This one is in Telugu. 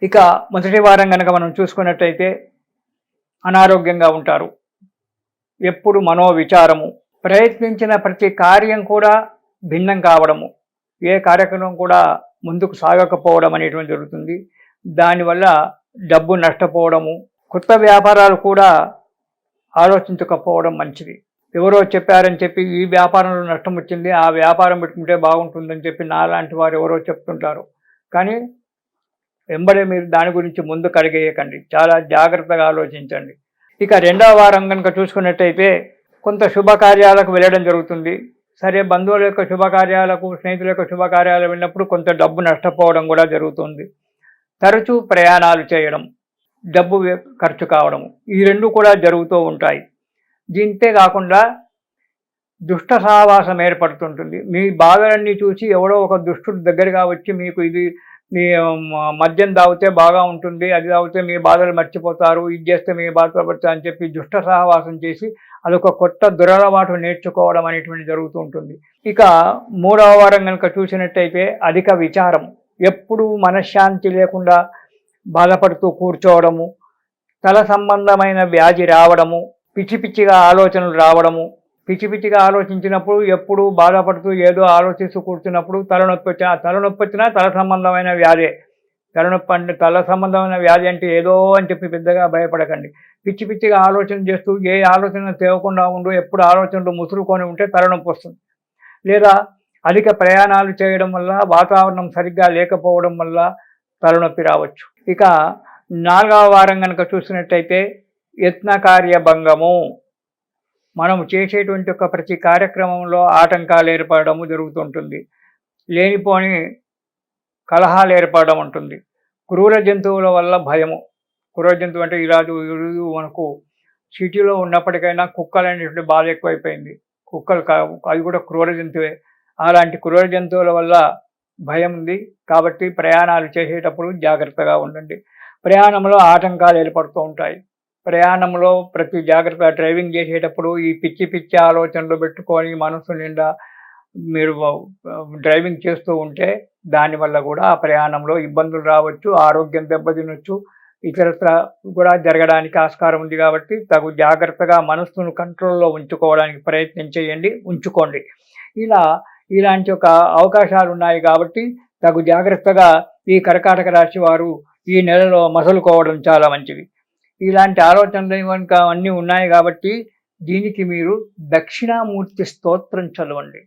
ఇక మొదటి వారం గనక మనం చూసుకున్నట్టయితే అనారోగ్యంగా ఉంటారు. ఎప్పుడు మనోవిచారము, ప్రయత్నించిన ప్రతి కార్యం కూడా భిన్నం కావడము, ఏ కార్యక్రమం కూడా ముందుకు సాగకపోవడం అనేటువంటి జరుగుతుంది. దానివల్ల డబ్బు నష్టపోవడము, కొత్త వ్యాపారాలు కూడా ఆలోచించకపోవడం మంచిది. ఎవరో చెప్పారని చెప్పి ఈ వ్యాపారంలో నష్టం వచ్చింది, ఆ వ్యాపారం పెట్టుకుంటే బాగుంటుందని చెప్పి నాలాంటి వారు ఎవరో చెప్తుంటారు. కానీ వెంబడే మీరు దాని గురించి ముందుకు అడిగేయకండి, చాలా జాగ్రత్తగా ఆలోచించండి. ఇక రెండవ వారం కనుక చూసుకున్నట్టయితే కొంత శుభకార్యాలకు వెళ్ళడం జరుగుతుంది. సరే, బంధువుల యొక్క శుభకార్యాలకు, స్నేహితుల యొక్క శుభకార్యాలు వెళ్ళినప్పుడు కొంత డబ్బు నష్టపోవడం కూడా జరుగుతుంది. తరచూ ప్రయాణాలు చేయడం, డబ్బు ఖర్చు కావడం, ఈ రెండు కూడా జరుగుతూ ఉంటాయి. దీంతే కాకుండా దుష్ట సహవాసం ఏర్పడుతుంటుంది. మీ బాధలన్నీ చూసి ఎవడో ఒక దుష్టుడు దగ్గరగా వచ్చి మీకు ఇది మీ మద్యం తాగితే బాగా ఉంటుంది, అది తాగితే మీ బాధలు మర్చిపోతారు, ఇది చేస్తే మీ బాధలు పడతారు అని చెప్పి దుష్ట సహవాసం చేసి అదొక కొత్త దురలవాటు నేర్చుకోవడం అనేటువంటి జరుగుతూ ఉంటుంది. ఇక మూడవ వారం కనుక చూసినట్టయితే అధిక విచారం, ఎప్పుడూ మనశ్శాంతి లేకుండా బాధపడుతూ కూర్చోవడము, తల సంబంధమైన వ్యాధి రావడము, పిచ్చి పిచ్చిగా ఆలోచనలు రావడము, పిచ్చి పిచ్చిగా ఆలోచించినప్పుడు ఎప్పుడు బాధపడుతూ ఏదో ఆలోచిస్తూ కూర్చున్నప్పుడు తలనొప్పి వచ్చినా తల సంబంధమైన వ్యాధే. తల సంబంధమైన వ్యాధి అంటే ఏదో అని చెప్పి పెద్దగా భయపడకండి. పిచ్చి పిచ్చిగా ఆలోచన చేస్తూ ఏ ఆలోచన తేవకుండా ఉండు, ఎప్పుడు ఆలోచనలు ముసురుకొని ఉంటే తలనొప్పి వస్తుంది. లేదా అధిక ప్రయాణాలు చేయడం వల్ల, వాతావరణం సరిగ్గా లేకపోవడం వల్ల తలనొప్పి రావచ్చు. ఇక నాలుగవ వారం కనుక చూసినట్టయితే యత్నకార్య భంగము, మనం చేసేటువంటి ఒక ప్రతి కార్యక్రమంలో ఆటంకాలు ఏర్పడము జరుగుతుంటుంది. లేనిపోని కలహాలు ఏర్పడడం ఉంటుంది. క్రూర జంతువుల వల్ల భయము. క్రూర జంతువు అంటే ఈరోజు మనకు సిటీలో ఉన్నప్పటికైనా కుక్కలు అనేటువంటి బాధ ఎక్కువైపోయింది. కుక్కలు అది కూడా క్రూర జంతువే. అలాంటి క్రూర జంతువుల వల్ల భయం ఉంది. కాబట్టి ప్రయాణాలు చేసేటప్పుడు జాగ్రత్తగా ఉండండి. ప్రయాణంలో ఆటంకాలు ఏర్పడుతూ ఉంటాయి. ప్రయాణంలో ప్రతి జాగ్రత్త, డ్రైవింగ్ చేసేటప్పుడు ఈ పిచ్చి పిచ్చి ఆలోచనలు పెట్టుకొని మనసు నిండా మీరు డ్రైవింగ్ చేస్తూ ఉంటే దానివల్ల కూడా ఆ ప్రయాణంలో ఇబ్బందులు రావచ్చు, ఆరోగ్యం దెబ్బతినొచ్చు, ఇతరత్ర కూడా జరగడానికి ఆస్కారం ఉంది. కాబట్టి తగు జాగ్రత్తగా మనస్సును కంట్రోల్లో ఉంచుకోవడానికి ప్రయత్నం చేయండి, ఉంచుకోండి. ఇలాంటి ఒక అవకాశాలు ఉన్నాయి కాబట్టి తగు జాగ్రత్తగా ఈ కర్కాటక రాశి వారు ఈ నెలలో మసలుకోవడం చాలా మంచిది. ఇలాంటి ఆలోచనలు కనుక అన్నీ ఉన్నాయి కాబట్టి దీనికి మీరు దక్షిణామూర్తి స్తోత్రం చదవండి.